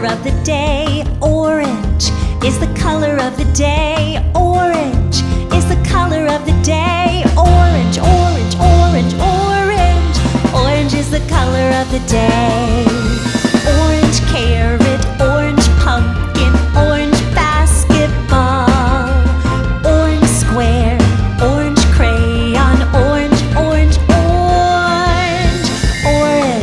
of the day. Orange is the color of the day. Orange is the color of the day. Orange, orange, orange, orange. Orange is the color of the day.